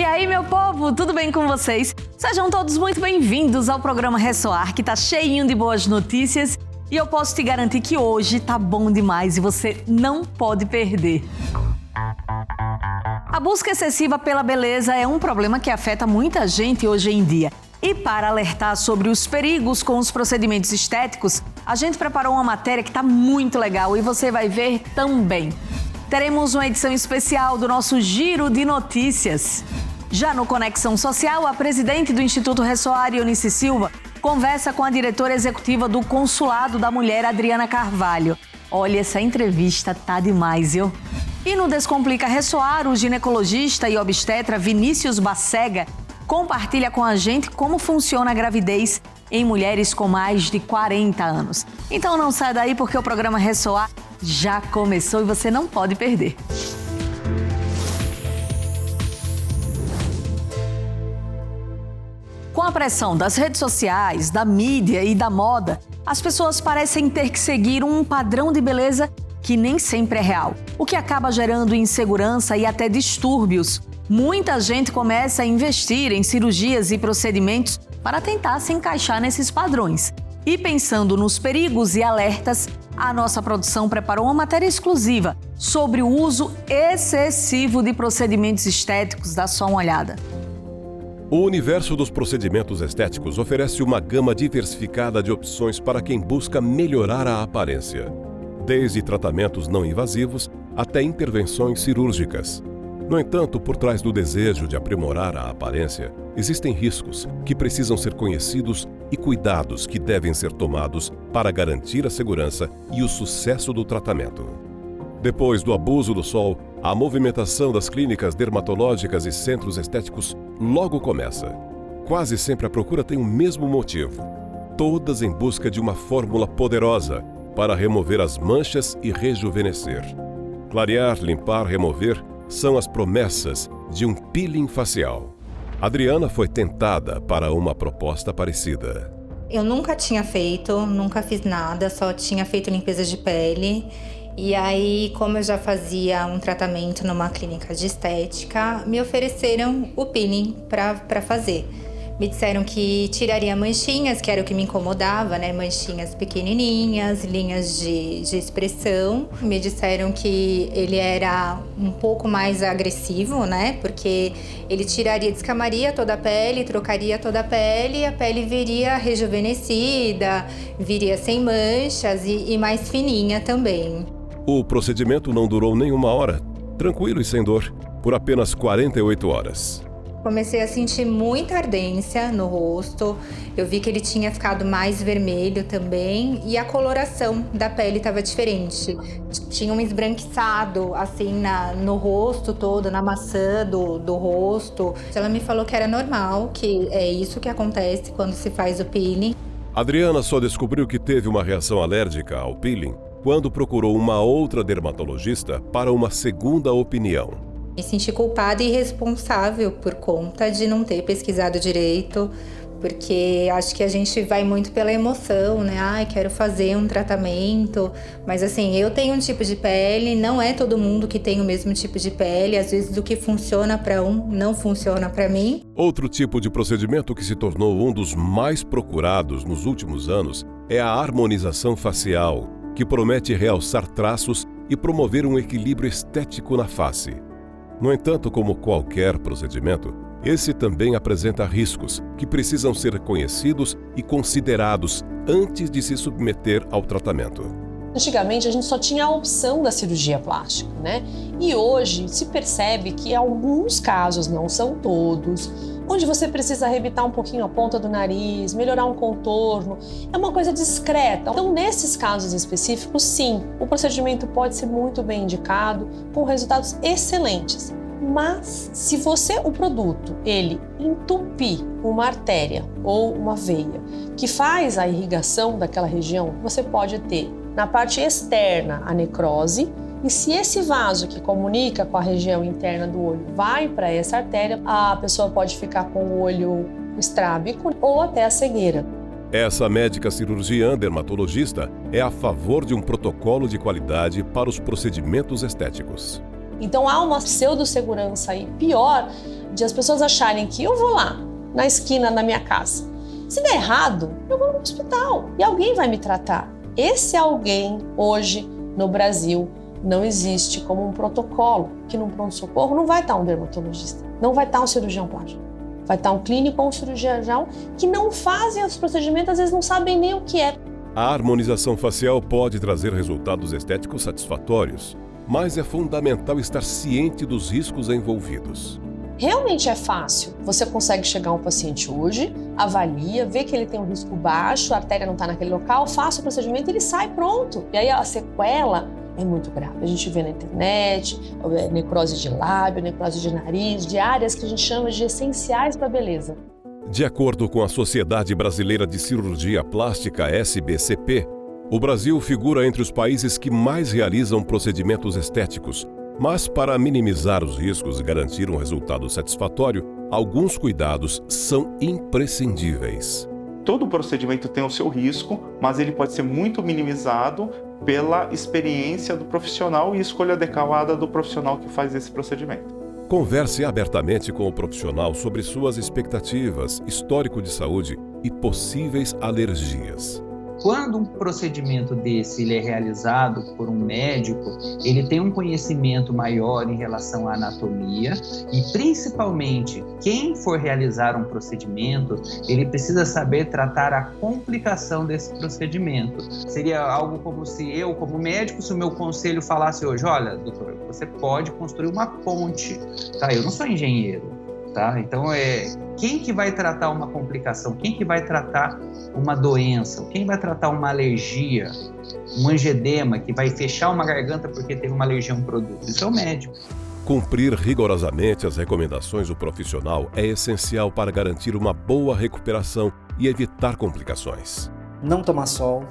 aí, meu povo, tudo bem com vocês? Sejam todos muito bem-vindos ao programa Ressoar, que tá cheinho de boas notícias e eu posso te garantir que hoje tá bom demais e você não pode perder. A busca excessiva pela beleza é um problema que afeta muita gente hoje em dia. E para alertar sobre os perigos com os procedimentos estéticos, a gente preparou uma matéria que tá muito legal e você vai ver também. Teremos uma edição especial do nosso Giro de Notícias. Já no Conexão Social, a presidente do Instituto Ressoar, Eunice Silva, conversa com a diretora executiva do Consulado da Mulher, Adriana Carvalho. Olha, essa entrevista tá demais, viu? E no Descomplica Ressoar, o ginecologista e obstetra Vinícius Bacega compartilha com a gente como funciona a gravidez em mulheres com mais de 40 anos. Então não sai daí porque o programa Ressoar já começou e você não pode perder. Com a pressão das redes sociais, da mídia e da moda, as pessoas parecem ter que seguir um padrão de beleza que nem sempre é real, o que acaba gerando insegurança e até distúrbios. Muita gente começa a investir em cirurgias e procedimentos para tentar se encaixar nesses padrões. E pensando nos perigos e alertas, a nossa produção preparou uma matéria exclusiva sobre o uso excessivo de procedimentos estéticos. Dá só uma olhada. O universo dos procedimentos estéticos oferece uma gama diversificada de opções para quem busca melhorar a aparência, desde tratamentos não invasivos até intervenções cirúrgicas. No entanto, por trás do desejo de aprimorar a aparência, existem riscos que precisam ser conhecidos e cuidados que devem ser tomados para garantir a segurança e o sucesso do tratamento. Depois do abuso do sol, a movimentação das clínicas dermatológicas e centros estéticos logo começa. Quase sempre a procura tem o mesmo motivo, todas em busca de uma fórmula poderosa para remover as manchas e rejuvenescer. Clarear, limpar, remover são as promessas de um peeling facial. Adriana foi tentada para uma proposta parecida. Eu nunca tinha feito, nunca fiz nada, só tinha feito limpeza de pele. E aí, como eu já fazia um tratamento numa clínica de estética, me ofereceram o peeling para fazer. Me disseram que tiraria manchinhas, que era o que me incomodava, né? Manchinhas pequenininhas, linhas de expressão. Me disseram que ele era um pouco mais agressivo, né? Porque ele descamaria toda a pele, trocaria toda a pele viria rejuvenescida, viria sem manchas e mais fininha também. O procedimento não durou nem uma hora, tranquilo e sem dor, por apenas 48 horas. Comecei a sentir muita ardência no rosto, eu vi que ele tinha ficado mais vermelho também e a coloração da pele estava diferente. Tinha um esbranquiçado assim no rosto todo, na maçã do rosto. Ela me falou que era normal, que é isso que acontece quando se faz o peeling. Adriana só descobriu que teve uma reação alérgica ao peeling quando procurou uma outra dermatologista para uma segunda opinião. Me senti culpada e responsável por conta de não ter pesquisado direito, porque acho que a gente vai muito pela emoção, né? Ai, quero fazer um tratamento, mas assim, eu tenho um tipo de pele, não é todo mundo que tem o mesmo tipo de pele, às vezes o que funciona para um não funciona para mim. Outro tipo de procedimento que se tornou um dos mais procurados nos últimos anos é a harmonização facial, que promete realçar traços e promover um equilíbrio estético na face. No entanto, como qualquer procedimento, esse também apresenta riscos que precisam ser conhecidos e considerados antes de se submeter ao tratamento. Antigamente a gente só tinha a opção da cirurgia plástica, né? E hoje se percebe que alguns casos, não são todos, onde você precisa arrebitar um pouquinho a ponta do nariz, melhorar um contorno, é uma coisa discreta. Então, nesses casos específicos, sim, o procedimento pode ser muito bem indicado, com resultados excelentes. Mas, se o produto, ele entupir uma artéria ou uma veia que faz a irrigação daquela região, você pode ter na parte externa a necrose. E se esse vaso que comunica com a região interna do olho vai para essa artéria, a pessoa pode ficar com o olho estrábico ou até a cegueira. Essa médica cirurgiã dermatologista é a favor de um protocolo de qualidade para os procedimentos estéticos. Então há uma pseudo-segurança aí, pior, de as pessoas acharem que eu vou lá, na esquina da minha casa. Se der errado, eu vou no hospital e alguém vai me tratar. Esse alguém, hoje, no Brasil, não existe como um protocolo, que num pronto-socorro não vai estar um dermatologista, não vai estar um cirurgião plástico. Vai estar um clínico ou um cirurgião que não fazem os procedimentos, às vezes não sabem nem o que é. A harmonização facial pode trazer resultados estéticos satisfatórios, mas é fundamental estar ciente dos riscos envolvidos. Realmente é fácil. Você consegue chegar a um paciente hoje, avalia, vê que ele tem um risco baixo, a artéria não está naquele local, faça o procedimento e ele sai pronto. E aí a sequela é muito grave. A gente vê na internet, necrose de lábio, necrose de nariz, de áreas que a gente chama de essenciais para a beleza. De acordo com a Sociedade Brasileira de Cirurgia Plástica, SBCP, o Brasil figura entre os países que mais realizam procedimentos estéticos. Mas para minimizar os riscos e garantir um resultado satisfatório, alguns cuidados são imprescindíveis. Todo procedimento tem o seu risco, mas ele pode ser muito minimizado pela experiência do profissional e escolha adequada do profissional que faz esse procedimento. Converse abertamente com o profissional sobre suas expectativas, histórico de saúde e possíveis alergias. Quando um procedimento desse ele é realizado por um médico, ele tem um conhecimento maior em relação à anatomia e, principalmente, quem for realizar um procedimento, ele precisa saber tratar a complicação desse procedimento. Seria algo como se eu, como médico, se o meu conselho falasse hoje, olha, doutor, você pode construir uma ponte, tá? Eu não sou engenheiro. Tá? Então, quem que vai tratar uma complicação? Quem que vai tratar uma doença? Quem vai tratar uma alergia? Um angedema que vai fechar uma garganta porque teve uma alergia a um produto? Isso é o médico. Cumprir rigorosamente as recomendações do profissional é essencial para garantir uma boa recuperação e evitar complicações. Não tomar sol,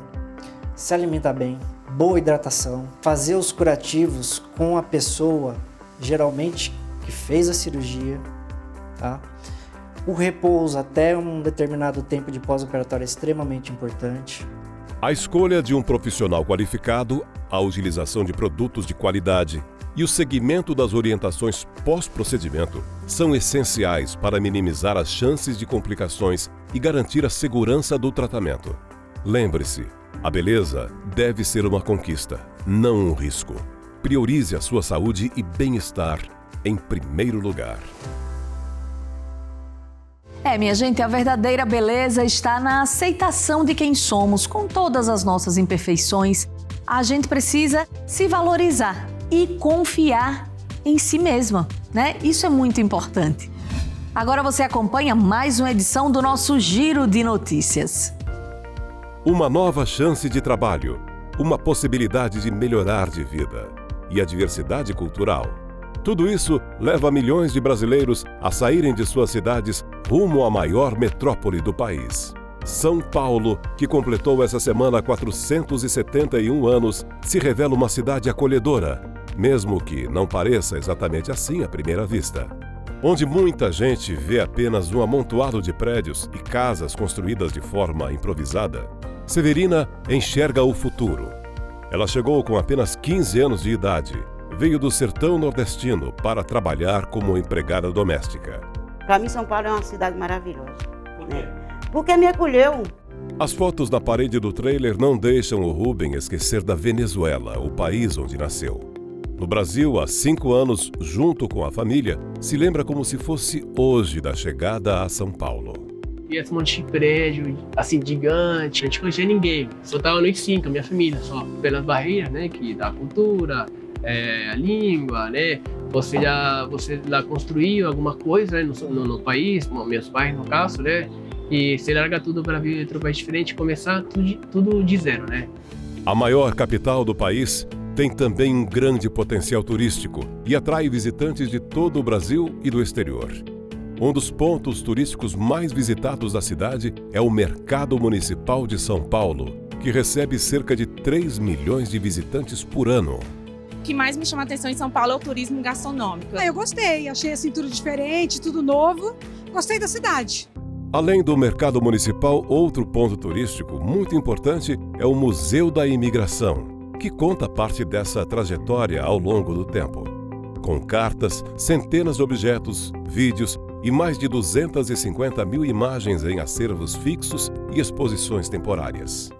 se alimentar bem, boa hidratação, fazer os curativos com a pessoa, geralmente, que fez a cirurgia. Tá? O repouso até um determinado tempo de pós-operatório é extremamente importante. A escolha de um profissional qualificado, a utilização de produtos de qualidade e o seguimento das orientações pós-procedimento são essenciais para minimizar as chances de complicações e garantir a segurança do tratamento. Lembre-se, a beleza deve ser uma conquista, não um risco. Priorize a sua saúde e bem-estar em primeiro lugar. Minha gente, a verdadeira beleza está na aceitação de quem somos, com todas as nossas imperfeições. A gente precisa se valorizar e confiar em si mesma, né? Isso é muito importante. Agora você acompanha mais uma edição do nosso Giro de Notícias. Uma nova chance de trabalho, uma possibilidade de melhorar de vida e a diversidade cultural. Tudo isso leva milhões de brasileiros a saírem de suas cidades rumo à maior metrópole do país. São Paulo, que completou essa semana 471 anos, se revela uma cidade acolhedora, mesmo que não pareça exatamente assim à primeira vista. Onde muita gente vê apenas um amontoado de prédios e casas construídas de forma improvisada, Severina enxerga o futuro. Ela chegou com apenas 15 anos de idade. Veio do sertão nordestino para trabalhar como empregada doméstica. Para mim, São Paulo é uma cidade maravilhosa. Por quê? Porque me acolheu. As fotos na parede do trailer não deixam o Rubem esquecer da Venezuela, o país onde nasceu. No Brasil, há 5 anos, junto com a família, se lembra como se fosse hoje da chegada a São Paulo. E esse monte de prédio, assim, gigante, a gente não conhecia ninguém. Só estava no ensino com a minha família, só pelas barreiras, né, que da cultura, a língua, né? Você lá construiu alguma coisa, né, no país, meus pais no caso, né? E você larga tudo para vir em outro país diferente e começar tudo de zero, né? A maior capital do país tem também um grande potencial turístico e atrai visitantes de todo o Brasil e do exterior. Um dos pontos turísticos mais visitados da cidade é o Mercado Municipal de São Paulo, que recebe cerca de 3 milhões de visitantes por ano. O que mais me chama a atenção em São Paulo é o turismo gastronômico. Eu gostei, achei assim tudo diferente, tudo novo. Gostei da cidade. Além do mercado municipal, outro ponto turístico muito importante é o Museu da Imigração, que conta parte dessa trajetória ao longo do tempo. com cartas, centenas de objetos, vídeos e mais de 250 mil imagens em acervos fixos e exposições temporárias.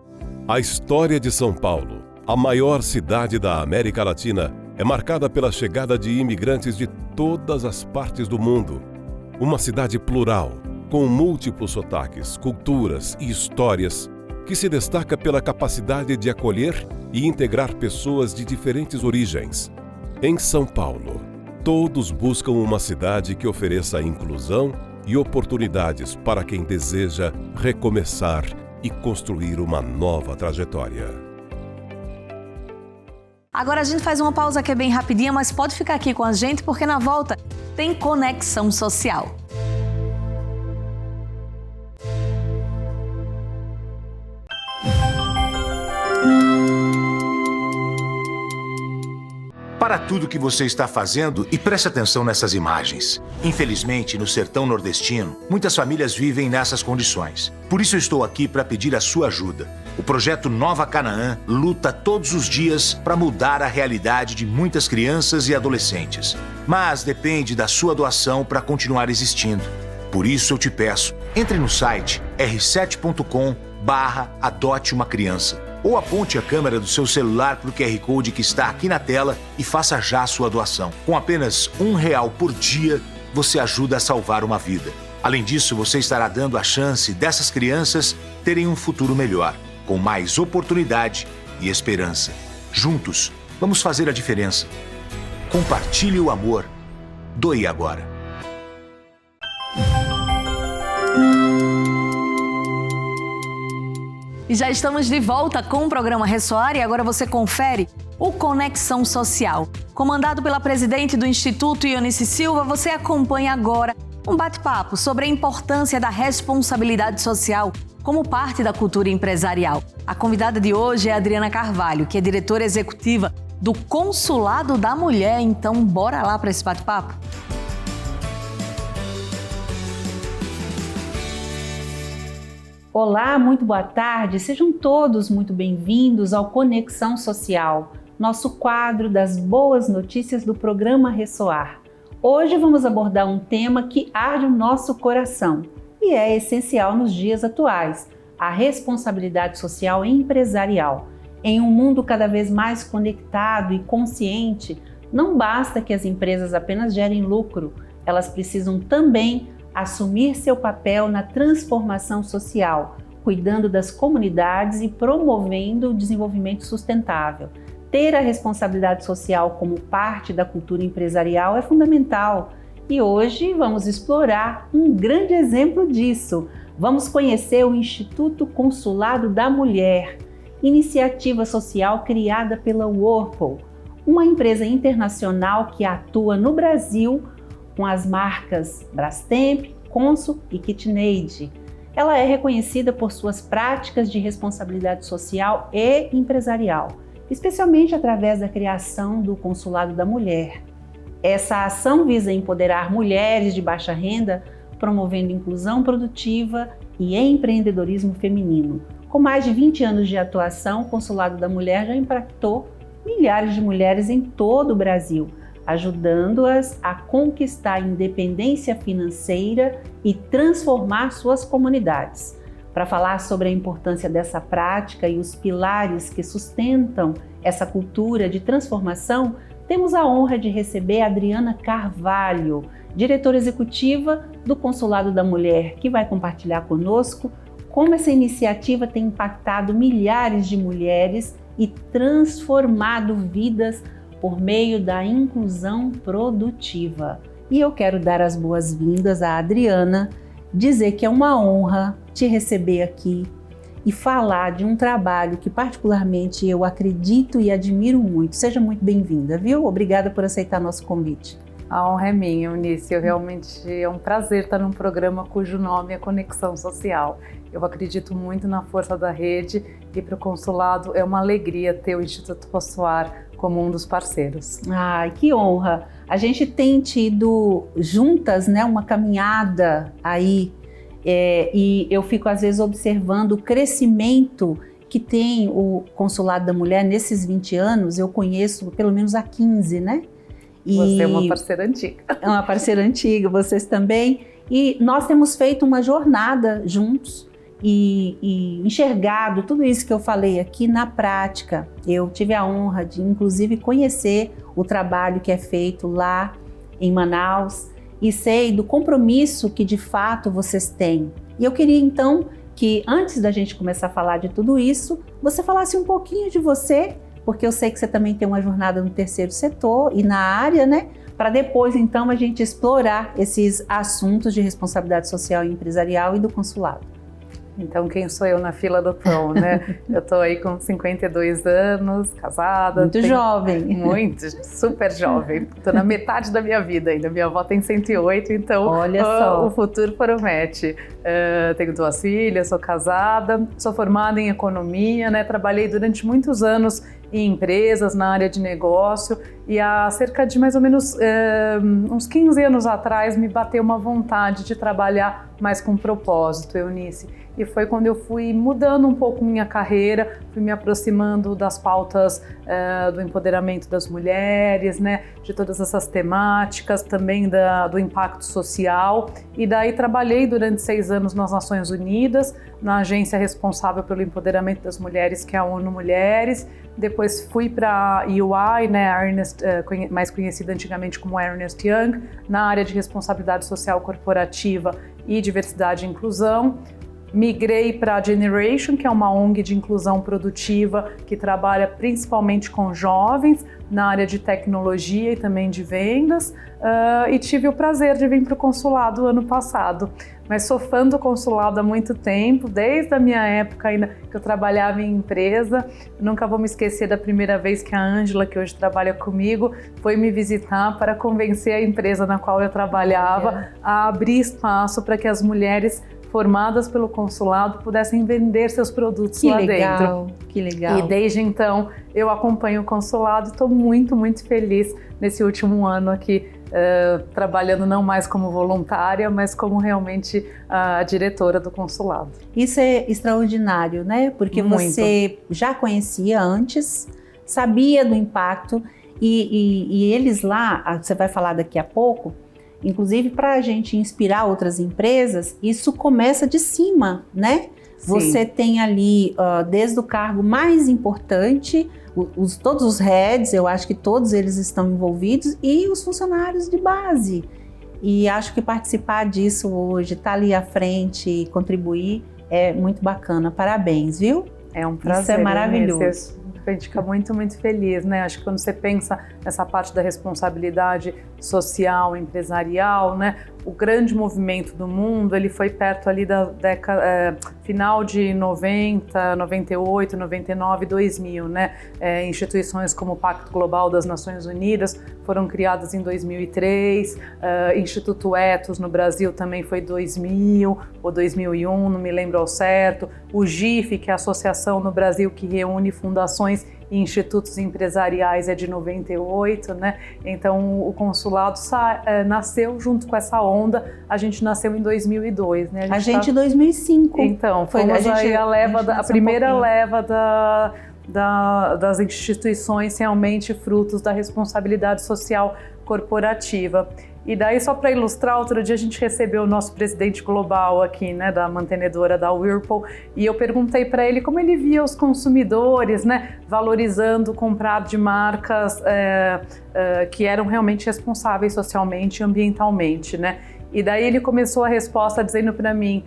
A história de São Paulo, a maior cidade da América Latina, é marcada pela chegada de imigrantes de todas as partes do mundo. Uma cidade plural, com múltiplos sotaques, culturas e histórias, que se destaca pela capacidade de acolher e integrar pessoas de diferentes origens. Em São Paulo, todos buscam uma cidade que ofereça inclusão e oportunidades para quem deseja recomeçar e construir uma nova trajetória. Agora a gente faz uma pausa que é bem rapidinha, mas pode ficar aqui com a gente porque na volta tem Conexão Social. Para tudo que você está fazendo e preste atenção nessas imagens. Infelizmente, no sertão nordestino, muitas famílias vivem nessas condições. Por isso eu estou aqui para pedir a sua ajuda. O projeto Nova Canaã luta todos os dias para mudar a realidade de muitas crianças e adolescentes. Mas depende da sua doação para continuar existindo. Por isso eu te peço, entre no site r7.com/adote uma criança. Ou aponte a câmera do seu celular para o QR Code que está aqui na tela e faça já a sua doação. Com apenas R$1 por dia, você ajuda a salvar uma vida. Além disso, você estará dando a chance dessas crianças terem um futuro melhor, com mais oportunidade e esperança. Juntos, vamos fazer a diferença. Compartilhe o amor. Doe agora. E já estamos de volta com o programa Ressoar e agora você confere o Conexão Social. Comandado pela presidente do Instituto Ionice Silva, você acompanha agora um bate-papo sobre a importância da responsabilidade social como parte da cultura empresarial. A convidada de hoje é a Adriana Carvalho, que é diretora executiva do Consulado da Mulher. Então, bora lá para esse bate-papo? Olá, muito boa tarde, sejam todos muito bem-vindos ao Conexão Social, nosso quadro das boas notícias do programa Ressoar. Hoje vamos abordar um tema que arde o nosso coração e é essencial nos dias atuais, a responsabilidade social empresarial. Em um mundo cada vez mais conectado e consciente, não basta que as empresas apenas gerem lucro, elas precisam também assumir seu papel na transformação social, cuidando das comunidades e promovendo o desenvolvimento sustentável. Ter a responsabilidade social como parte da cultura empresarial é fundamental e hoje vamos explorar um grande exemplo disso. Vamos conhecer o Instituto Consulado da Mulher, iniciativa social criada pela Whirlpool, uma empresa internacional que atua no Brasil com as marcas Brastemp, Consul e KitchenAid. Ela é reconhecida por suas práticas de responsabilidade social e empresarial, especialmente através da criação do Consulado da Mulher. Essa ação visa empoderar mulheres de baixa renda, promovendo inclusão produtiva e empreendedorismo feminino. Com mais de 20 anos de atuação, o Consulado da Mulher já impactou milhares de mulheres em todo o Brasil, ajudando-as a conquistar a independência financeira e transformar suas comunidades. Para falar sobre a importância dessa prática e os pilares que sustentam essa cultura de transformação, temos a honra de receber a Adriana Carvalho, diretora executiva do Consulado da Mulher, que vai compartilhar conosco como essa iniciativa tem impactado milhares de mulheres e transformado vidas por meio da inclusão produtiva. E eu quero dar as boas-vindas à Adriana, dizer que é uma honra te receber aqui e falar de um trabalho que particularmente eu acredito e admiro muito. Seja muito bem-vinda, viu? Obrigada por aceitar nosso convite. A honra é minha, Eunice. Realmente é um prazer estar num programa cujo nome é Conexão Social. Eu acredito muito na força da rede e para o Consulado é uma alegria ter o Instituto Ressoar como um dos parceiros. Ai, que honra! A gente tem tido juntas, né, uma caminhada aí e eu fico às vezes observando o crescimento que tem o Consulado da Mulher nesses 20 anos. Eu conheço pelo menos há 15, né? Você é uma parceira antiga. É uma parceira antiga, vocês também. E nós temos feito uma jornada juntos e enxergado tudo isso que eu falei aqui na prática. Eu tive a honra de, inclusive, conhecer o trabalho que é feito lá em Manaus e sei do compromisso que, de fato, vocês têm. E eu queria, então, que antes da gente começar a falar de tudo isso, você falasse um pouquinho de você, porque eu sei que você também tem uma jornada no terceiro setor e na área, né? Para depois, então, a gente explorar esses assuntos de responsabilidade social e empresarial e do consulado. Então, quem sou eu na fila do pão, né? Eu tô aí com 52 anos, casada. Muito jovem. Muito, super jovem. Tô na metade da minha vida ainda. Minha avó tem 108, então olha só. O futuro promete. Tenho 2 filhas, sou casada, sou formada em economia, né? Trabalhei durante muitos anos em empresas, na área de negócio, e há cerca de mais ou menos uns 15 anos atrás me bateu uma vontade de trabalhar mais com propósito, Eunice. E foi quando eu fui mudando um pouco minha carreira, fui me aproximando das pautas do empoderamento das mulheres, né, de todas essas temáticas, também do impacto social. E daí trabalhei durante 6 anos nas Nações Unidas, na agência responsável pelo empoderamento das mulheres, que é a ONU Mulheres. Depois fui para a EY, né, mais conhecida antigamente como Ernst Young, na área de responsabilidade social corporativa e diversidade e inclusão. Migrei para a Generation, que é uma ONG de inclusão produtiva que trabalha principalmente com jovens na área de tecnologia e também de vendas, e tive o prazer de vir para o consulado ano passado. Mas sou fã do consulado há muito tempo, desde a minha época ainda que eu trabalhava em empresa. Nunca vou me esquecer da primeira vez que a Ângela, que hoje trabalha comigo, foi me visitar para convencer a empresa na qual eu trabalhava a abrir espaço para que as mulheres formadas pelo consulado pudessem vender seus produtos lá dentro. Que legal. E desde então eu acompanho o consulado e estou muito, muito feliz nesse último ano aqui, trabalhando não mais como voluntária, mas como realmente a diretora do consulado. Isso é extraordinário, né? Porque muito. Você já conhecia antes, sabia do impacto e eles lá, você vai falar daqui a pouco, inclusive para a gente inspirar outras empresas, isso começa de cima, né? Sim. Você tem ali, desde o cargo mais importante, todos os heads, eu acho que todos eles estão envolvidos, e os funcionários de base. E acho que participar disso hoje, estar ali à frente e contribuir, é muito bacana. Parabéns, viu? É um prazer. Isso é maravilhoso. A gente fica muito, muito feliz, né? Acho que quando você pensa nessa parte da responsabilidade social, empresarial, né? O grande movimento do mundo, ele foi perto ali da década, final de 90, 98, 99, 2000, né? Instituições como o Pacto Global das Nações Unidas foram criadas em 2003, Instituto Ethos no Brasil também foi 2000 ou 2001, não me lembro ao certo. O GIF, que é a associação no Brasil que reúne fundações e institutos empresariais, é de 98, né? Então o consulado nasceu junto com essa onda. A gente nasceu em 2002, né? A gente em 2005. Então, fomos aí a primeira leva das instituições realmente frutos da responsabilidade social corporativa. E daí, só para ilustrar, outro dia a gente recebeu o nosso presidente global aqui, né, da mantenedora da Whirlpool, e eu perguntei para ele como ele via os consumidores, né, valorizando comprar de marcas que eram realmente responsáveis socialmente e ambientalmente, né? E daí ele começou a resposta dizendo para mim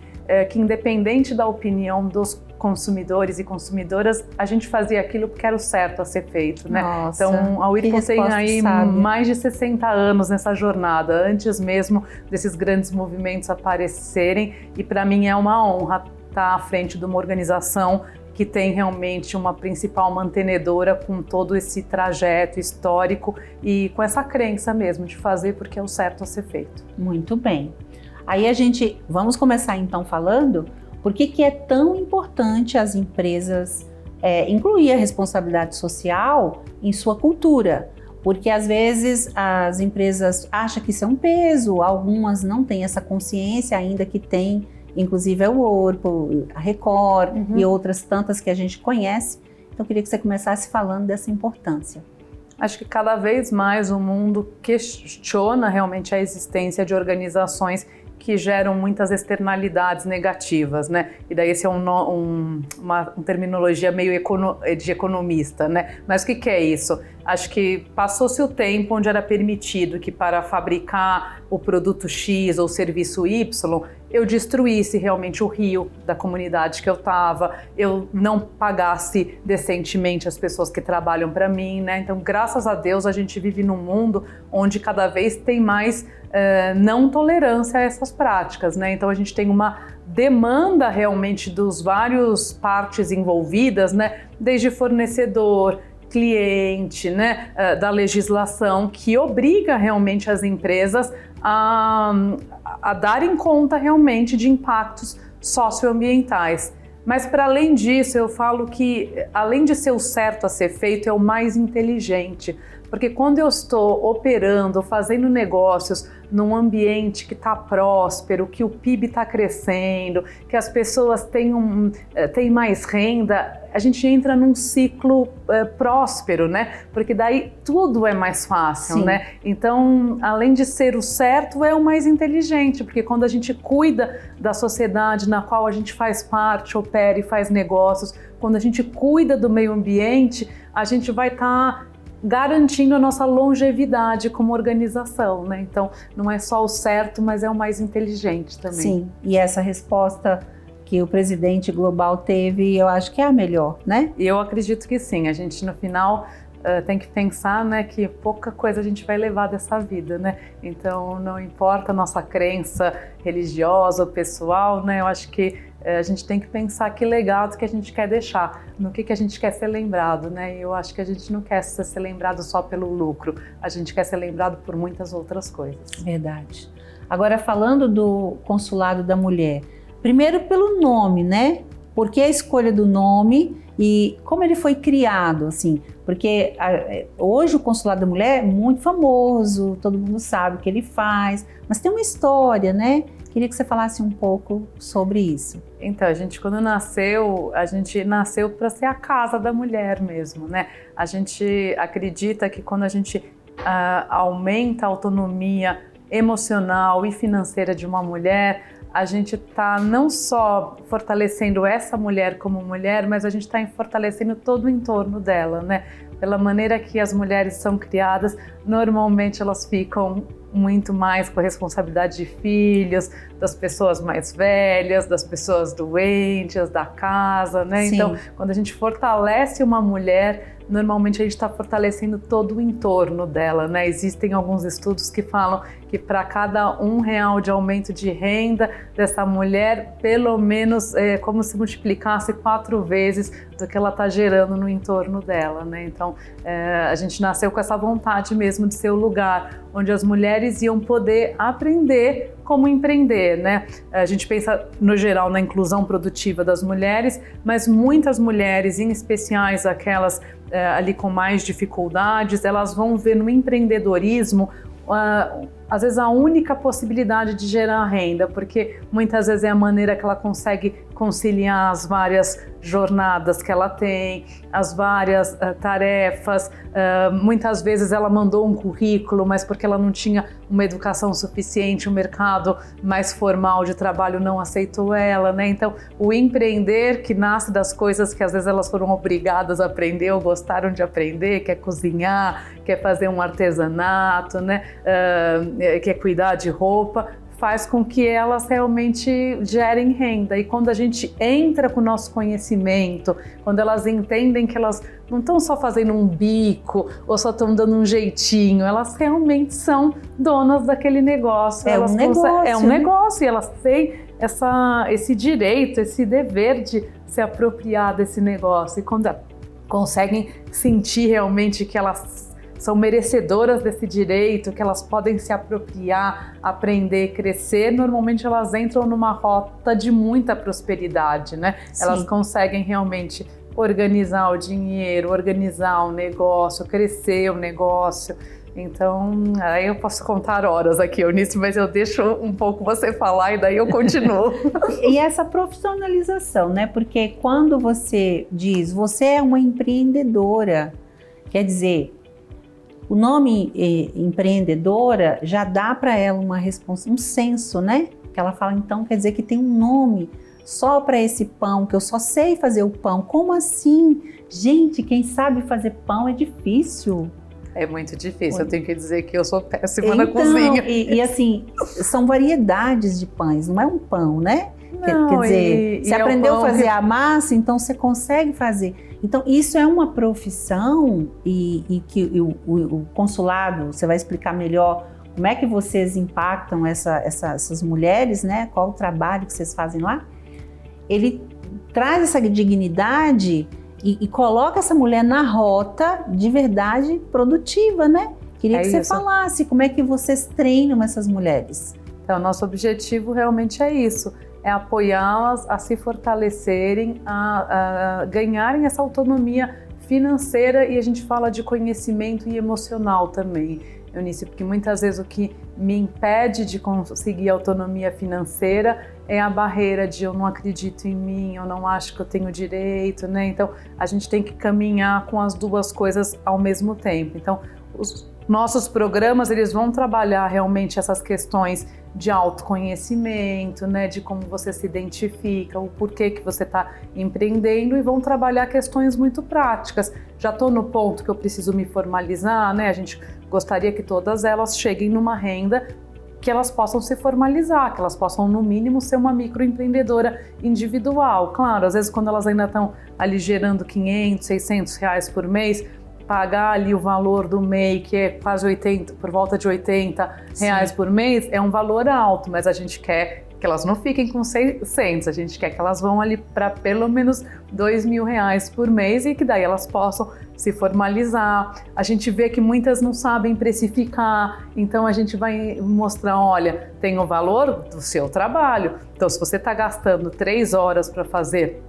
que, independente da opinião dos consumidores e consumidoras, a gente fazia aquilo porque era o certo a ser feito, né? Nossa, então a Whirlpool tem aí sábia. mais de 60 anos nessa jornada, antes mesmo desses grandes movimentos aparecerem, e para mim é uma honra estar à frente de uma organização que tem realmente uma principal mantenedora com todo esse trajeto histórico e com essa crença mesmo de fazer porque é o certo a ser feito. Muito bem. Aí vamos começar então falando por que é tão importante as empresas incluir a responsabilidade social em sua cultura. Porque às vezes as empresas acham que isso é um peso, algumas não têm essa consciência, ainda que tem, inclusive a Whirlpool, a Record e outras tantas que a gente conhece. Então eu queria que você começasse falando dessa importância. Acho que cada vez mais o mundo questiona realmente a existência de organizações que geram muitas externalidades negativas, né? E daí esse é uma terminologia meio de economista, né? Mas o que é isso? Acho que passou-se o tempo onde era permitido que para fabricar o produto X ou o serviço Y, eu destruísse realmente o rio da comunidade que eu estava, eu não pagasse decentemente as pessoas que trabalham para mim, né? Então, graças a Deus, a gente vive num mundo onde cada vez tem mais não tolerância a essas práticas, né? Então, a gente tem uma demanda realmente dos vários partes envolvidas, né? Desde fornecedor, cliente, né, da legislação que obriga realmente as empresas a darem conta realmente de impactos socioambientais. Mas para além disso, eu falo que além de ser o certo a ser feito, é o mais inteligente. Porque quando eu estou operando, fazendo negócios num ambiente que está próspero, que o PIB está crescendo, que as pessoas têm mais renda, a gente entra num ciclo próspero, né? Porque daí tudo é mais fácil, Sim. né? Então, além de ser o certo, é o mais inteligente, porque quando a gente cuida da sociedade na qual a gente faz parte, opera e faz negócios, quando a gente cuida do meio ambiente, a gente vai estar garantindo a nossa longevidade como organização, né? Então, não é só o certo, mas é o mais inteligente também. Sim, e essa resposta que o presidente global teve, eu acho que é a melhor, né? E eu acredito que sim. A gente, no final, tem que pensar, né, que pouca coisa a gente vai levar dessa vida, né? Então, não importa a nossa crença religiosa ou pessoal, né? Eu acho que a gente tem que pensar que legado que a gente quer deixar, no que a gente quer ser lembrado, né? E eu acho que a gente não quer ser lembrado só pelo lucro, a gente quer ser lembrado por muitas outras coisas. Verdade. Agora, falando do Consulado da Mulher, primeiro pelo nome, né? Por que a escolha do nome e como ele foi criado, assim? Porque hoje o Consulado da Mulher é muito famoso, todo mundo sabe o que ele faz, mas tem uma história, né? Queria que você falasse um pouco sobre isso. Então, a gente quando nasceu, a gente nasceu para ser a casa da mulher mesmo, né? A gente acredita que quando a gente aumenta a autonomia emocional e financeira de uma mulher, a gente está não só fortalecendo essa mulher como mulher, mas a gente está fortalecendo todo o entorno dela, né? Pela maneira que as mulheres são criadas, normalmente elas ficam muito mais com a responsabilidade de filhos, das pessoas mais velhas, das pessoas doentes, da casa, né? Sim. Então, quando a gente fortalece uma mulher, normalmente a gente está fortalecendo todo o entorno dela, né? Existem alguns estudos que falam que para cada R$1 de aumento de renda dessa mulher, pelo menos é como se multiplicasse 4 vezes do que ela está gerando no entorno dela, né? Então, a gente nasceu com essa vontade mesmo de ser o lugar onde as mulheres iam poder aprender como empreender, né? A gente pensa, no geral, na inclusão produtiva das mulheres, mas muitas mulheres, em especiais aquelas ali com mais dificuldades, elas vão ver no empreendedorismo às vezes a única possibilidade de gerar renda, porque muitas vezes é a maneira que ela consegue conciliar as várias jornadas que ela tem, as várias tarefas. Muitas vezes ela mandou um currículo, mas porque ela não tinha uma educação suficiente, o mercado mais formal de trabalho não aceitou ela, né? Então, o empreender que nasce das coisas que às vezes elas foram obrigadas a aprender ou gostaram de aprender, quer cozinhar, quer fazer um artesanato, né? Quer cuidar de roupa, faz com que elas realmente gerem renda. E quando a gente entra com o nosso conhecimento, quando elas entendem que elas não estão só fazendo um bico ou só estão dando um jeitinho, elas realmente são donas daquele negócio. É um negócio. É um negócio e elas têm esse direito, esse dever de se apropriar desse negócio. E quando conseguem sentir realmente que elas são merecedoras desse direito, que elas podem se apropriar, aprender, crescer, normalmente elas entram numa rota de muita prosperidade, né? Sim. Elas conseguem realmente organizar o dinheiro, organizar o negócio, crescer o negócio. Então, aí eu posso contar horas aqui, Eunice, mas eu deixo um pouco você falar e daí eu continuo. E essa profissionalização, né? Porque quando você diz, você é uma empreendedora, quer dizer, O nome empreendedora já dá para ela um senso, né? Que ela fala, então quer dizer que tem um nome só para esse pão, que eu só sei fazer o pão. Como assim? Gente, quem sabe fazer pão é difícil. É muito difícil, eu tenho que dizer que eu sou péssima na cozinha. E assim, são variedades de pães, não é um pão, né? Não, quer dizer, você aprendeu a fazer que... a massa, então você consegue fazer. Então, isso é uma profissão e que o consulado, você vai explicar melhor como é que vocês impactam essas mulheres, né? Qual o trabalho que vocês fazem lá? Ele traz essa dignidade e coloca essa mulher na rota de verdade produtiva, né? Queria que você falasse como é que vocês treinam essas mulheres. Então, nosso objetivo realmente é isso, é apoiá-las a se fortalecerem, a ganharem essa autonomia financeira, e a gente fala de conhecimento e emocional também, Eunice, porque muitas vezes o que me impede de conseguir autonomia financeira é a barreira de eu não acredito em mim, eu não acho que eu tenho direito, né? Então, a gente tem que caminhar com as duas coisas ao mesmo tempo. Então, os nossos programas, eles vão trabalhar realmente essas questões de autoconhecimento, né, de como você se identifica, o porquê que você está empreendendo, e vão trabalhar questões muito práticas. Já estou no ponto que eu preciso me formalizar, né? A gente gostaria que todas elas cheguem numa renda que elas possam se formalizar, que elas possam, no mínimo, ser uma microempreendedora individual. Claro, às vezes quando elas ainda estão ali gerando 500, 600 reais por mês, pagar ali o valor do MEI, que é quase 80, por volta de 80 reais por mês, é um valor alto, mas a gente quer que elas não fiquem com 600, a gente quer que elas vão ali para pelo menos 2 mil reais por mês, e que daí elas possam se formalizar. A gente vê que muitas não sabem precificar, então a gente vai mostrar, olha, tem o valor do seu trabalho, então se você está gastando 3 horas para fazer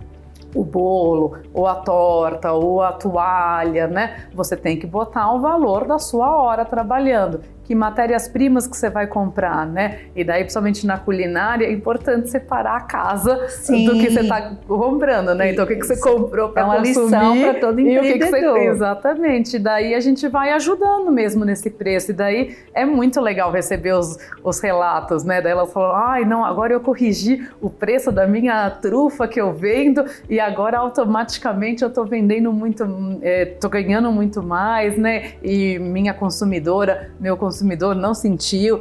o bolo, ou a torta, ou a toalha, né? Você tem que botar o valor da sua hora trabalhando. Que matérias-primas que você vai comprar, né? E daí, principalmente na culinária, é importante separar a casa do que você está comprando, né? Então, o que você comprou para consumir? É uma lição para todo empreendedor. Exatamente. Daí a gente vai ajudando mesmo nesse preço. E daí é muito legal receber os relatos, né? Daí elas falam, ai, não, agora eu corrigi o preço da minha trufa que eu vendo e agora automaticamente eu estou vendendo muito, estou ganhando muito mais, né? E minha consumidora, meu consumidor não sentiu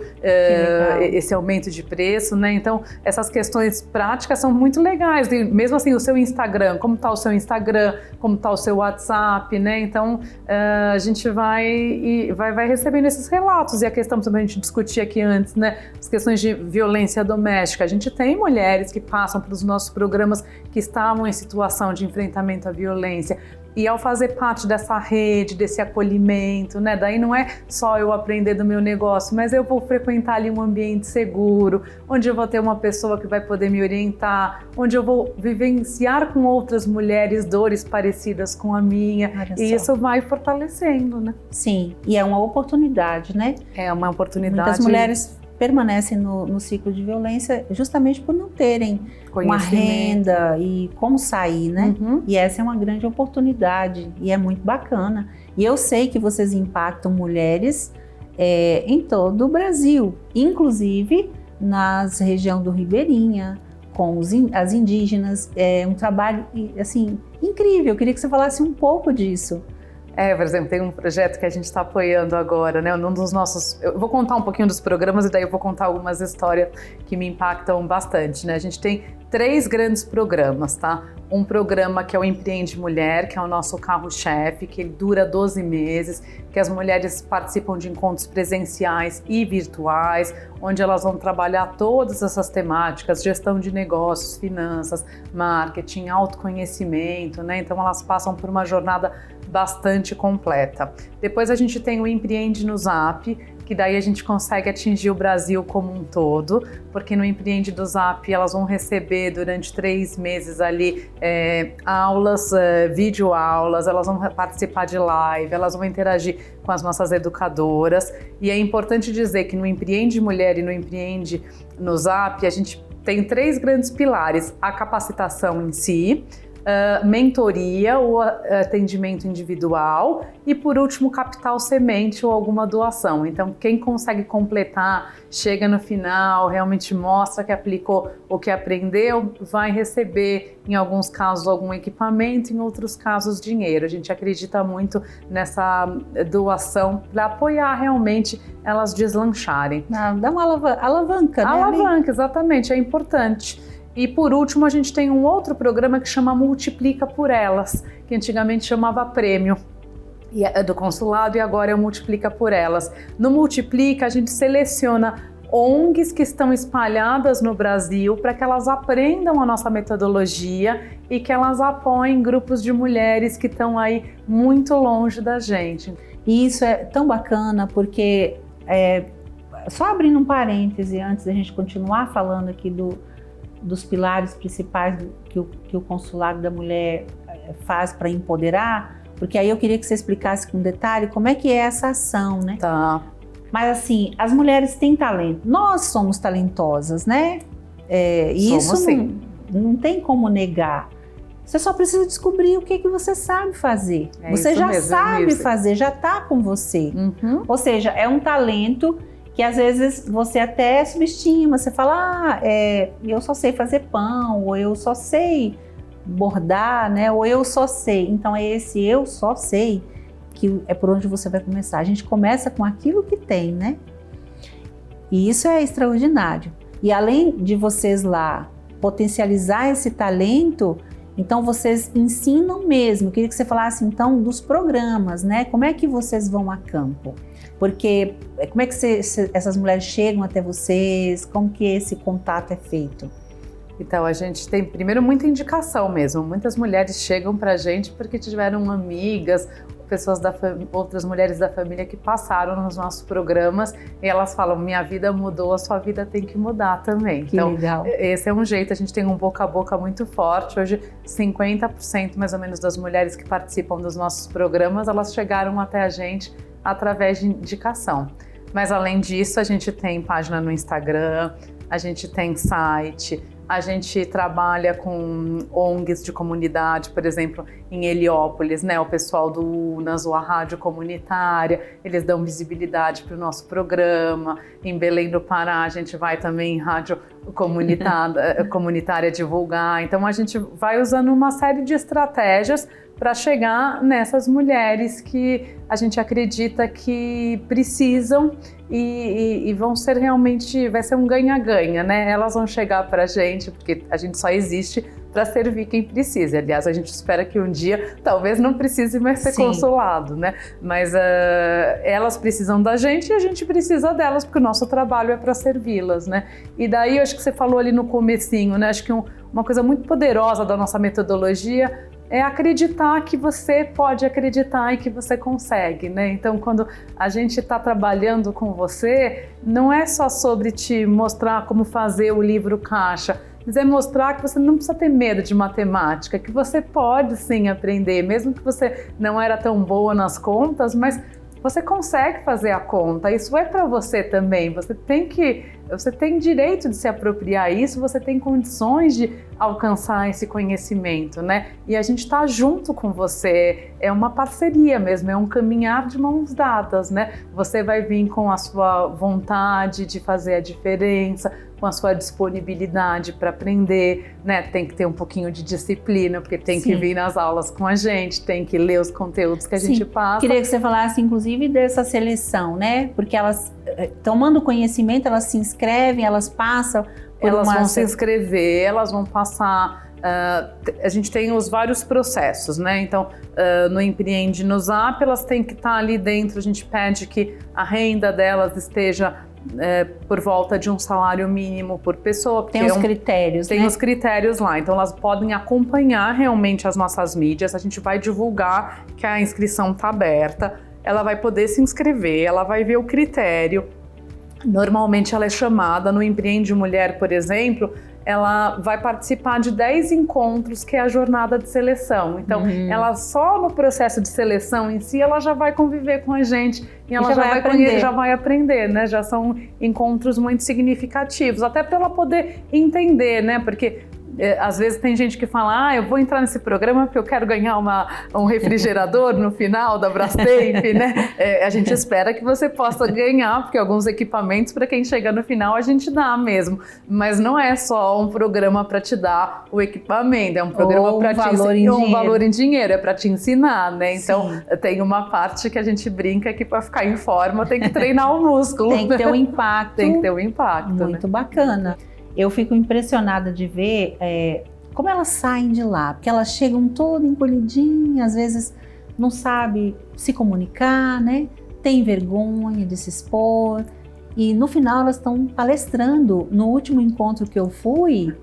esse aumento de preço, né? Então, essas questões práticas são muito legais. E mesmo assim, o seu Instagram, como está o seu Instagram, como está o seu WhatsApp, né? Então, a gente vai recebendo esses relatos. E a questão também a gente discutia aqui antes, né? As questões de violência doméstica. A gente tem mulheres que passam pelos nossos programas que estavam em situação de enfrentamento à violência. E ao fazer parte dessa rede, desse acolhimento, né? Daí não é só eu aprender do meu negócio, mas eu vou frequentar ali um ambiente seguro, onde eu vou ter uma pessoa que vai poder me orientar, onde eu vou vivenciar com outras mulheres dores parecidas com a minha. E isso vai fortalecendo, né? Sim, e é uma oportunidade, né? É uma oportunidade. Muitas mulheres permanecem no ciclo de violência justamente por não terem uma renda e como sair, né? E essa é uma grande oportunidade e é muito bacana. E eu sei que vocês impactam mulheres em todo o Brasil, inclusive nas regiões do Ribeirinha, com as indígenas. É um trabalho, assim, incrível. Eu queria que você falasse um pouco disso. Por exemplo, tem um projeto que a gente está apoiando agora, né? Um dos nossos... Eu vou contar um pouquinho dos programas e daí eu vou contar algumas histórias que me impactam bastante, né? A gente tem 3 grandes programas, tá? Um programa que é o Empreende Mulher, que é o nosso carro-chefe, que ele dura 12 meses, que as mulheres participam de encontros presenciais e virtuais, onde elas vão trabalhar todas essas temáticas, gestão de negócios, finanças, marketing, autoconhecimento, né? Então elas passam por uma jornada bastante completa. Depois a gente tem o Empreende no Zap, que daí a gente consegue atingir o Brasil como um todo, porque no Empreende do Zap elas vão receber durante 3 meses ali aulas, videoaulas, elas vão participar de live, elas vão interagir com as nossas educadoras. E é importante dizer que no Empreende Mulher e no Empreende no Zap a gente tem 3 grandes pilares: a capacitação em si, mentoria ou atendimento individual e, por último, capital semente ou alguma doação. Então, quem consegue completar, chega no final, realmente mostra que aplicou o que aprendeu, vai receber, em alguns casos, algum equipamento, em outros casos, dinheiro. A gente acredita muito nessa doação para apoiar realmente elas deslancharem. Dá uma alavanca, né? Alavanca, exatamente, é importante. E por último, a gente tem um outro programa que chama Multiplica por Elas, que antigamente chamava Prêmio do Consulado e agora é o Multiplica por Elas. No Multiplica, a gente seleciona ONGs que estão espalhadas no Brasil para que elas aprendam a nossa metodologia e que elas apoiem grupos de mulheres que estão aí muito longe da gente. E isso é tão bacana porque, só abrindo um parêntese antes da gente continuar falando aqui dos pilares principais que o Consulado da Mulher faz para empoderar, porque aí eu queria que você explicasse com detalhe como é que é essa ação, né? Tá. Mas assim, as mulheres têm talento, nós somos talentosas, né? Isso não tem como negar. Você só precisa descobrir o que você sabe fazer. Você já sabe fazer, já está com você. Uhum. Ou seja, é um talento que às vezes você até subestima, você fala, eu só sei fazer pão, ou eu só sei bordar, né? Ou eu só sei. Então é esse eu só sei que é por onde você vai começar. A gente começa com aquilo que tem, né? E isso é extraordinário. E além de vocês lá potencializar esse talento, então vocês ensinam mesmo. Eu queria que você falasse então dos programas, né? Como é que vocês vão a campo? Porque como é que essas mulheres chegam até vocês? Como que esse contato é feito? Então, a gente tem, primeiro, muita indicação mesmo. Muitas mulheres chegam pra gente porque tiveram amigas, pessoas outras mulheres da família que passaram nos nossos programas e elas falam, minha vida mudou, a sua vida tem que mudar também. Que legal. Esse é um jeito, a gente tem um boca a boca muito forte. Hoje, 50% mais ou menos das mulheres que participam dos nossos programas, elas chegaram até a gente através de indicação. Mas além disso, a gente tem página no Instagram, a gente tem site, a gente trabalha com ONGs de comunidade, por exemplo, em Heliópolis, né? O pessoal do UNAS, a rádio comunitária, eles dão visibilidade para o nosso programa. Em Belém do Pará, a gente vai também em rádio comunitária divulgar. Então, a gente vai usando uma série de estratégias para chegar nessas mulheres que a gente acredita que precisam e vão ser realmente, vai ser um ganha-ganha, né? Elas vão chegar para a gente, porque a gente só existe para servir quem precisa. Aliás, a gente espera que um dia talvez não precise mais ser consulado, né? Mas elas precisam da gente e a gente precisa delas, porque o nosso trabalho é para servi-las, né? E daí, eu acho que você falou ali no comecinho, né? Acho que uma coisa muito poderosa da nossa metodologia é acreditar que você pode acreditar e que você consegue, né? Então, quando a gente está trabalhando com você, não é só sobre te mostrar como fazer o livro caixa, mas é mostrar que você não precisa ter medo de matemática, que você pode sim aprender, mesmo que você não era tão boa nas contas, mas você consegue fazer a conta, isso é para você também, você tem direito de se apropriar isso, você tem condições de alcançar esse conhecimento, né? E a gente está junto com você, é uma parceria mesmo, é um caminhar de mãos dadas, né? Você vai vir com a sua vontade de fazer a diferença, com a sua disponibilidade para aprender, né? Tem que ter um pouquinho de disciplina, porque tem que vir nas aulas com a gente, tem que ler os conteúdos que a gente passa. Queria que você falasse, inclusive, dessa seleção, né? Porque elas, tomando conhecimento, elas se inscrevem, elas passam por Elas vão se inscrever, elas vão passar... a gente tem os vários processos, né? Então, no Empreende no Zap, elas têm que estar ali dentro, a gente pede que a renda delas esteja por volta de um salário mínimo por pessoa. Tem os critérios, Tem os critérios lá, então elas podem acompanhar realmente as nossas mídias, a gente vai divulgar que a inscrição está aberta, ela vai poder se inscrever, ela vai ver o critério. Normalmente ela é chamada no Empreende Mulher, por exemplo, ela vai participar de 10 encontros, que é a jornada de seleção. Então, ela só no processo de seleção em si, ela já vai conviver com a gente e ela já vai aprender, né? Já são encontros muito significativos, até para ela poder entender, né? Porque Às vezes tem gente que fala, eu vou entrar nesse programa porque eu quero ganhar um refrigerador no final da Brastemp, né? A gente espera que você possa ganhar, porque alguns equipamentos, para quem chega no final, a gente dá mesmo. Mas não é só um programa para te dar o equipamento, é um programa para te ensinar um valor em dinheiro, é para te ensinar, né? Então, tem uma parte que a gente brinca que para ficar em forma tem que treinar o músculo. Tem que ter um impacto. Tem que ter um impacto. Muito bacana. Eu fico impressionada de ver como elas saem de lá, porque elas chegam todas encolhidinhas, às vezes não sabe se comunicar, né? Tem vergonha de se expor, e no final elas estão palestrando. No último encontro que eu fui,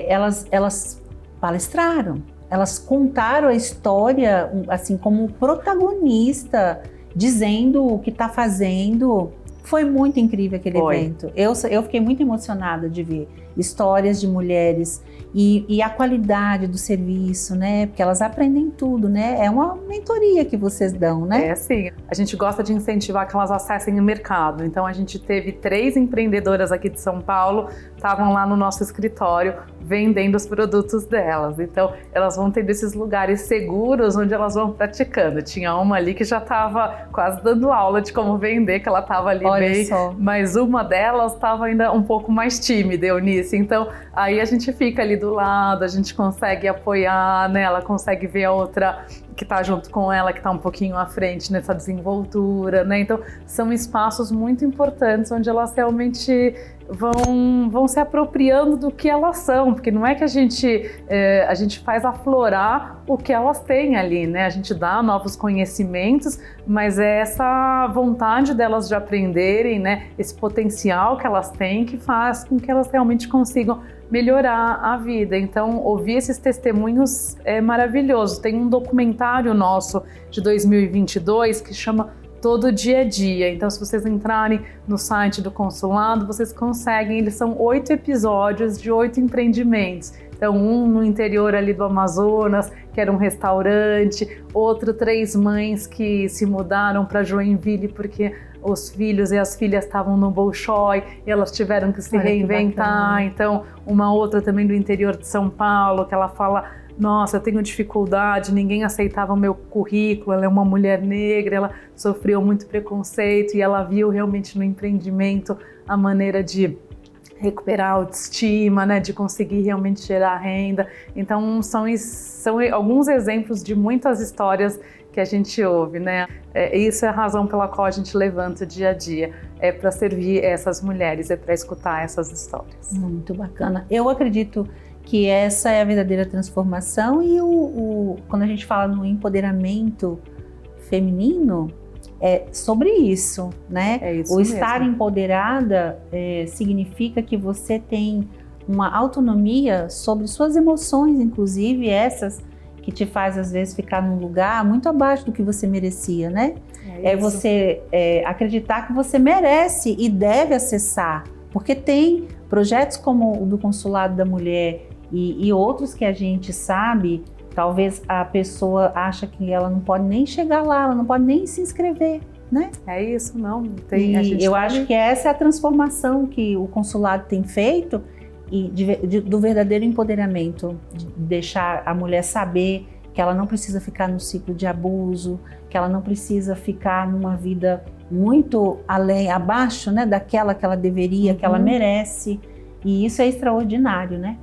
elas palestraram, elas contaram a história assim como protagonista, dizendo o que está fazendo. Foi muito incrível aquele evento. Eu fiquei muito emocionada de ver histórias de mulheres e a qualidade do serviço, né? Porque elas aprendem tudo, né? É uma mentoria que vocês dão, né? Sim. A gente gosta de incentivar que elas acessem o mercado. Então, a gente teve 3 empreendedoras aqui de São Paulo, estavam lá no nosso escritório vendendo os produtos delas. Então, elas vão ter esses lugares seguros onde elas vão praticando. Tinha uma ali que já estava quase dando aula de como vender, que ela estava ali bem. Mas uma delas estava ainda um pouco mais tímida, Eunice. Então, aí a gente fica ali do lado, a gente consegue apoiar, né? Ela consegue ver a outra que está junto com ela, que está um pouquinho à frente nessa desenvoltura, né? Então, são espaços muito importantes onde elas realmente vão se apropriando do que elas são, porque não é que a gente faz aflorar o que elas têm ali, né? A gente dá novos conhecimentos, mas é essa vontade delas de aprenderem, né? Esse potencial que elas têm que faz com que elas realmente consigam melhorar a vida. Então, ouvir esses testemunhos é maravilhoso. Tem um documentário nosso de 2022 que chama Todo Dia a Dia. Então, se vocês entrarem no site do consulado, vocês conseguem, eles são 8 episódios de 8 empreendimentos. Então, um no interior ali do Amazonas, que era um restaurante, outro 3 mães que se mudaram para Joinville porque os filhos e as filhas estavam no Bolshoi e elas tiveram que se reinventar. Então, uma outra também do interior de São Paulo, que ela fala: nossa, eu tenho dificuldade, ninguém aceitava o meu currículo, ela é uma mulher negra, ela sofreu muito preconceito e ela viu realmente no empreendimento a maneira de recuperar a autoestima, né, de conseguir realmente gerar renda. Então, são alguns exemplos de muitas histórias que a gente ouve, né? Isso é a razão pela qual a gente levanta o dia a dia, é para servir essas mulheres, é para escutar essas histórias. Muito bacana. Eu acredito que essa é a verdadeira transformação e quando a gente fala no empoderamento feminino, é sobre isso, né? É isso o mesmo. Estar empoderada significa que você tem uma autonomia sobre suas emoções, inclusive essas que te faz às vezes ficar num lugar muito abaixo do que você merecia, né? É você acreditar que você merece e deve acessar, porque tem projetos como o do Consulado da Mulher e outros que a gente sabe. Talvez a pessoa acha que ela não pode nem chegar lá, ela não pode nem se inscrever, né? É isso, não. Acho que essa é a transformação que o consulado tem feito e do verdadeiro empoderamento, de deixar a mulher saber que ela não precisa ficar no ciclo de abuso, que ela não precisa ficar numa vida muito abaixo, né, daquela que ela deveria, que ela merece. E isso é extraordinário, né?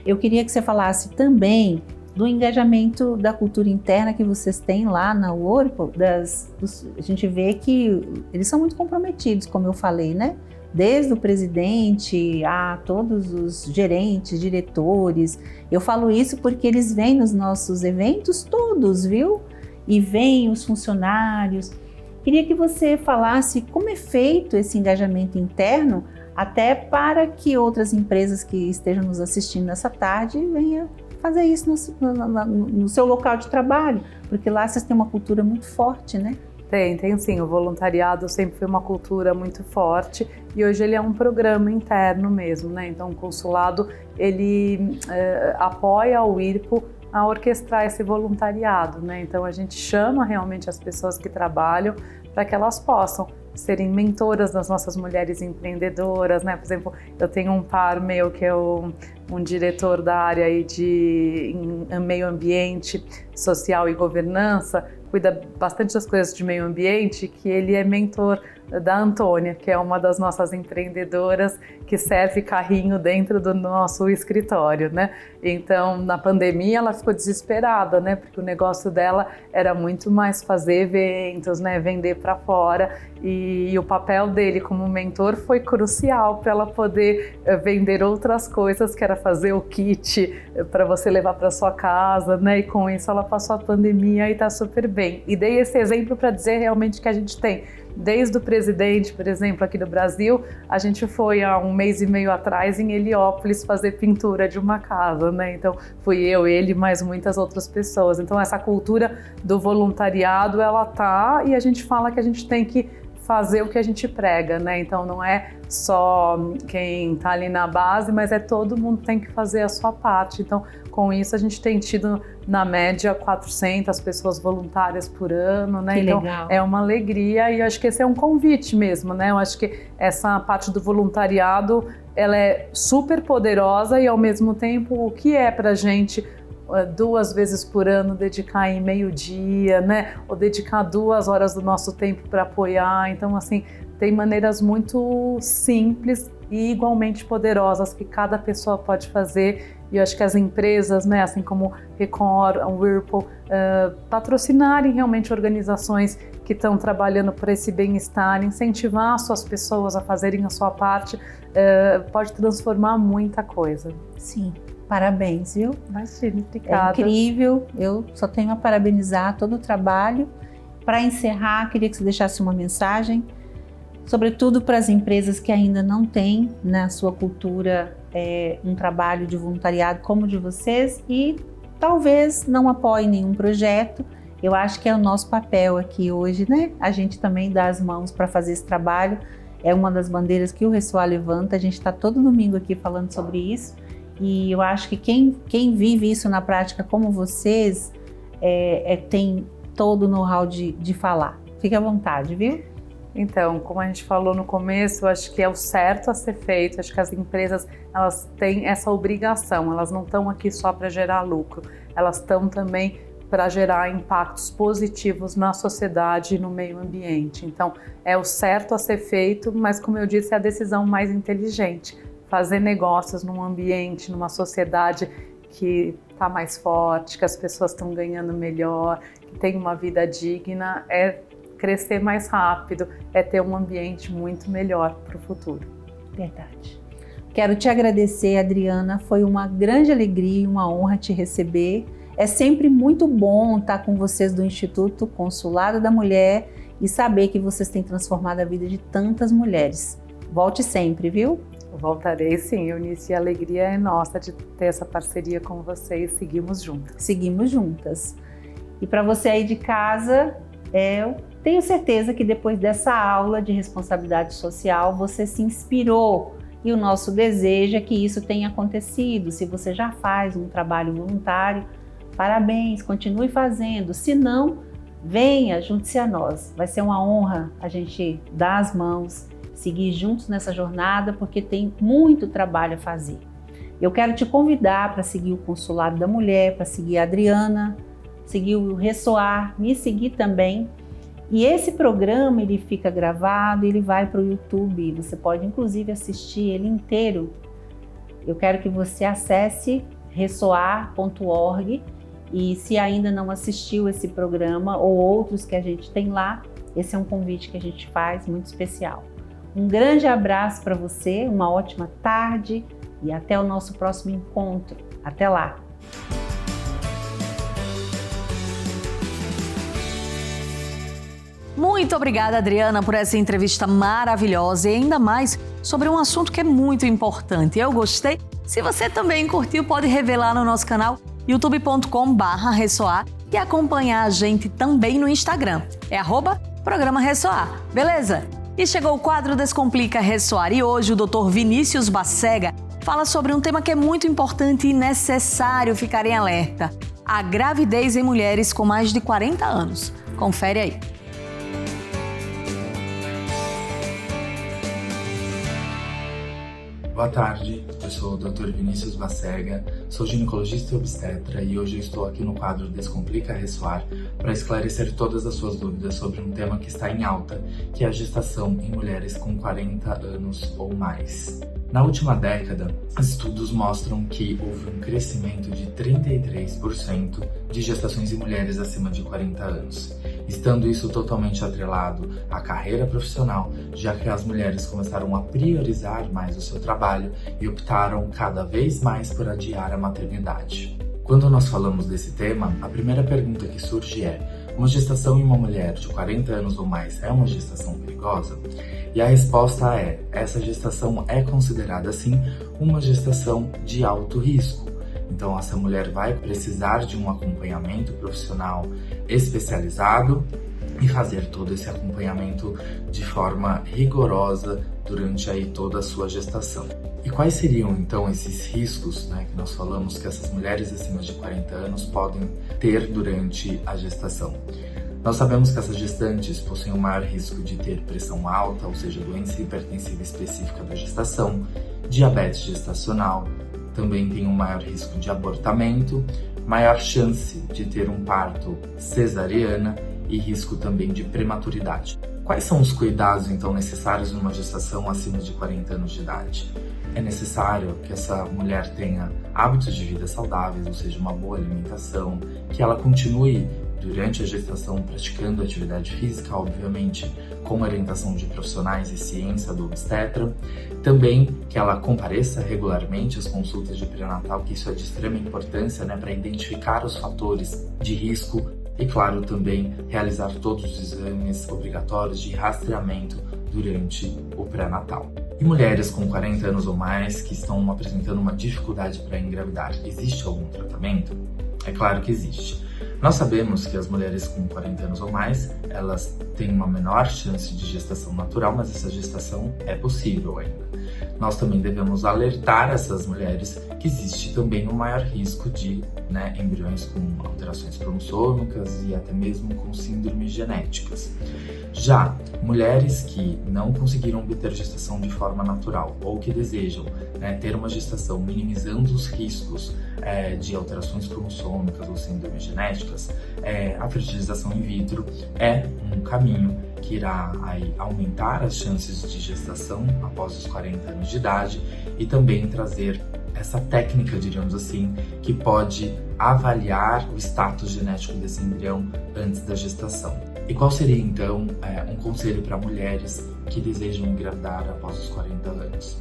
Eu queria que você falasse também do engajamento da cultura interna que vocês têm lá na Whirlpool. A gente vê que eles são muito comprometidos, como eu falei, né? Desde o presidente a todos os gerentes, diretores. Eu falo isso porque eles vêm nos nossos eventos todos, viu? E vêm os funcionários. Queria que você falasse como é feito esse engajamento interno, até para que outras empresas que estejam nos assistindo nessa tarde venham fazer isso no seu local de trabalho, porque lá vocês têm uma cultura muito forte, né? Tem sim. O voluntariado sempre foi uma cultura muito forte e hoje ele é um programa interno mesmo, né? Então o consulado, ele apoia o Whirlpool a orquestrar esse voluntariado, né? Então a gente chama realmente as pessoas que trabalham para que elas possam serem mentoras das nossas mulheres empreendedoras, né? Por exemplo, eu tenho um par meu que é um diretor da área aí de meio ambiente, social e governança, cuida bastante das coisas de meio ambiente, que ele é mentor da Antônia, que é uma das nossas empreendedoras que serve carrinho dentro do nosso escritório, né? Então, na pandemia, ela ficou desesperada, né? Porque o negócio dela era muito mais fazer eventos, né? Vender para fora. E o papel dele como mentor foi crucial para ela poder vender outras coisas, que era fazer o kit para você levar para sua casa, né? E com isso ela passou a pandemia e está super bem. E dei esse exemplo para dizer realmente que a gente tem, desde o presidente, por exemplo, aqui do Brasil, a gente foi há 1 mês e meio atrás em Heliópolis fazer pintura de uma casa, né? Então fui eu, ele, mais muitas outras pessoas. Então essa cultura do voluntariado, ela tá, e a gente fala que a gente tem que fazer o que a gente prega, né? Então não é só quem tá ali na base, mas é todo mundo tem que fazer a sua parte. Então com isso a gente tem tido na média 400 pessoas voluntárias por ano, né? Que então legal. É uma alegria e eu acho que esse é um convite mesmo, né? Eu acho que essa parte do voluntariado, ela é super poderosa e ao mesmo tempo o que é pra gente 2 vezes por ano dedicar em meio-dia, né? Ou dedicar 2 horas do nosso tempo para apoiar. Então, assim, tem maneiras muito simples e igualmente poderosas que cada pessoa pode fazer. E eu acho que as empresas, né, assim como Record, a Whirlpool, patrocinarem realmente organizações que estão trabalhando por esse bem-estar, incentivar suas pessoas a fazerem a sua parte, pode transformar muita coisa. Sim. Parabéns, viu? Imagina, obrigada. É incrível, eu só tenho a parabenizar todo o trabalho. Para encerrar, queria que você deixasse uma mensagem, sobretudo para as empresas que ainda não têm na sua cultura um trabalho de voluntariado como o de vocês e talvez não apoiem nenhum projeto. Eu acho que é o nosso papel aqui hoje, né? A gente também dá as mãos para fazer esse trabalho. É uma das bandeiras que o Ressoar levanta. A gente está todo domingo aqui falando sobre isso. E eu acho que quem vive isso na prática como vocês tem todo o know-how de falar. Fique à vontade, viu? Então, como a gente falou no começo, eu acho que é o certo a ser feito. Acho que as empresas, elas têm essa obrigação. Elas não estão aqui só para gerar lucro. Elas estão também para gerar impactos positivos na sociedade e no meio ambiente. Então, é o certo a ser feito, mas como eu disse, é a decisão mais inteligente. Fazer negócios num ambiente, numa sociedade que está mais forte, que as pessoas estão ganhando melhor, que tem uma vida digna, é crescer mais rápido, é ter um ambiente muito melhor para o futuro. Verdade. Quero te agradecer, Adriana, foi uma grande alegria e uma honra te receber. É sempre muito bom estar com vocês do Instituto Consulado da Mulher e saber que vocês têm transformado a vida de tantas mulheres. Volte sempre, viu? Voltarei sim, Eunice, a alegria é nossa de ter essa parceria com vocês. Seguimos juntas. Seguimos juntas. E para você aí de casa, eu tenho certeza que depois dessa aula de responsabilidade social, você se inspirou e o nosso desejo é que isso tenha acontecido. Se você já faz um trabalho voluntário, parabéns, continue fazendo. Se não, venha, junte-se a nós. Vai ser uma honra a gente dar as mãos, seguir juntos nessa jornada, porque tem muito trabalho a fazer. Eu quero te convidar para seguir o Consulado da Mulher, para seguir a Adriana, seguir o Ressoar, me seguir também. E esse programa, ele fica gravado, ele vai para o YouTube, você pode inclusive assistir ele inteiro. Eu quero que você acesse ressoar.org e se ainda não assistiu esse programa ou outros que a gente tem lá, esse é um convite que a gente faz muito especial. Um grande abraço para você, uma ótima tarde e até o nosso próximo encontro. Até lá! Muito obrigada, Adriana, por essa entrevista maravilhosa e ainda mais sobre um assunto que é muito importante. Eu gostei. Se você também curtiu, pode revelar no nosso canal youtube.com/ressoar e acompanhar a gente também no Instagram. É @Programa Ressoar, beleza? E chegou o quadro Descomplica Ressoar e hoje o Dr. Vinícius Bacega fala sobre um tema que é muito importante e necessário ficar em alerta: a gravidez em mulheres com mais de 40 anos. Confere aí. Boa tarde, eu sou o Dr. Vinícius Bacega, sou ginecologista e obstetra e hoje eu estou aqui no quadro Descomplica Ressoar para esclarecer todas as suas dúvidas sobre um tema que está em alta, que é a gestação em mulheres com 40 anos ou mais. Na última década, estudos mostram que houve um crescimento de 33% de gestações em mulheres acima de 40 anos, estando isso totalmente atrelado à carreira profissional, já que as mulheres começaram a priorizar mais o seu trabalho e optaram cada vez mais por adiar a maternidade. Quando nós falamos desse tema, a primeira pergunta que surge é: uma gestação em uma mulher de 40 anos ou mais é uma gestação perigosa? E a resposta é: essa gestação é considerada, sim, uma gestação de alto risco. Então, essa mulher vai precisar de um acompanhamento profissional especializado e fazer todo esse acompanhamento de forma rigorosa durante aí toda a sua gestação. E quais seriam então esses riscos, que nós falamos que essas mulheres acima de 40 anos podem ter durante a gestação? Nós sabemos que essas gestantes possuem um maior risco de ter pressão alta, ou seja, doença hipertensiva específica da gestação, diabetes gestacional, também tem um maior risco de abortamento, maior chance de ter um parto cesariana e risco também de prematuridade. Quais são os cuidados então necessários numa gestação acima de 40 anos de idade? É necessário que essa mulher tenha hábitos de vida saudáveis, ou seja, uma boa alimentação, que ela continue durante a gestação praticando atividade física, obviamente com orientação de profissionais e ciência do obstetra. Também que ela compareça regularmente às consultas de pré-natal, que isso é de extrema importância, para identificar os fatores de risco. E claro, também realizar todos os exames obrigatórios de rastreamento durante o pré-natal. E mulheres com 40 anos ou mais que estão apresentando uma dificuldade para engravidar, existe algum tratamento? É claro que existe. Nós sabemos que as mulheres com 40 anos ou mais, elas têm uma menor chance de gestação natural, mas essa gestação é possível ainda. Nós também devemos alertar essas mulheres que existe também um maior risco de embriões com alterações cromossômicas e até mesmo com síndromes genéticas. Já mulheres que não conseguiram obter gestação de forma natural ou que desejam ter uma gestação minimizando os riscos de alterações cromossômicas ou síndromes genéticas, a fertilização in vitro é um caminho que irá aumentar as chances de gestação após os 40 anos de idade e também trazer essa técnica, diríamos assim, que pode avaliar o status genético desse embrião antes da gestação. E qual seria então um conselho para mulheres que desejam engravidar após os 40 anos?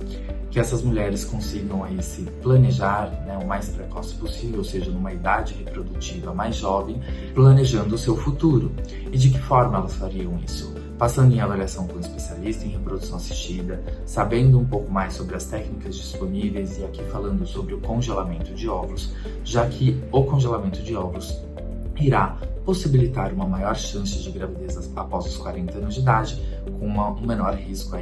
Que essas mulheres consigam se planejar o mais precoce possível, ou seja, numa idade reprodutiva mais jovem, planejando o seu futuro. E de que forma elas fariam isso? Passando em avaliação com um especialista em reprodução assistida, sabendo um pouco mais sobre as técnicas disponíveis e aqui falando sobre o congelamento de óvulos, já que o congelamento de óvulos irá possibilitar uma maior chance de gravidez após os 40 anos de idade, com um menor risco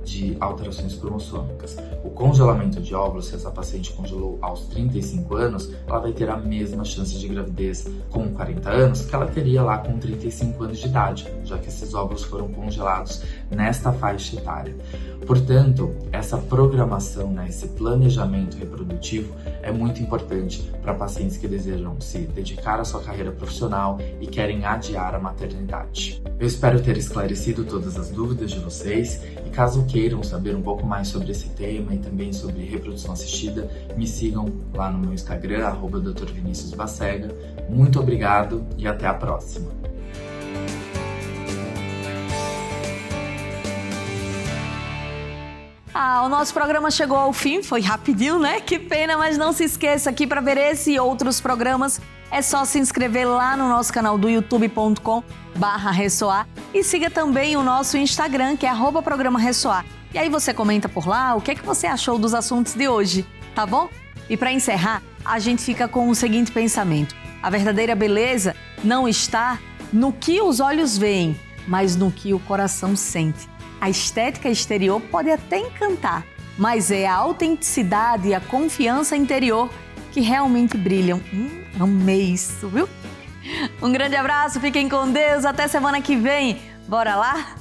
de alterações cromossômicas. O congelamento de óvulos, se essa paciente congelou aos 35 anos, ela vai ter a mesma chance de gravidez com 40 anos que ela teria lá com 35 anos de idade, já que esses óvulos foram congelados nesta faixa etária. Portanto, essa programação, esse planejamento reprodutivo é muito importante para pacientes que desejam se dedicar à sua carreira profissional e querem adiar a maternidade. Eu espero ter esclarecido todas as dúvidas de vocês e caso queiram saber um pouco mais sobre esse tema e também sobre reprodução assistida, me sigam lá no meu Instagram, @Dr. Vinícius Bacega. Muito obrigado e até a próxima! O nosso programa chegou ao fim, foi rapidinho, Que pena, mas não se esqueça que para ver esse e outros programas é só se inscrever lá no nosso canal do youtube.com/ressoar e siga também o nosso Instagram, que é @programa ressoar. E aí você comenta por lá o que é que você achou dos assuntos de hoje, tá bom? E para encerrar, a gente fica com o seguinte pensamento: a verdadeira beleza não está no que os olhos veem, mas no que o coração sente. A estética exterior pode até encantar, mas é a autenticidade e a confiança interior que realmente brilham. Amei isso, viu? Um grande abraço, fiquem com Deus, até semana que vem. Bora lá?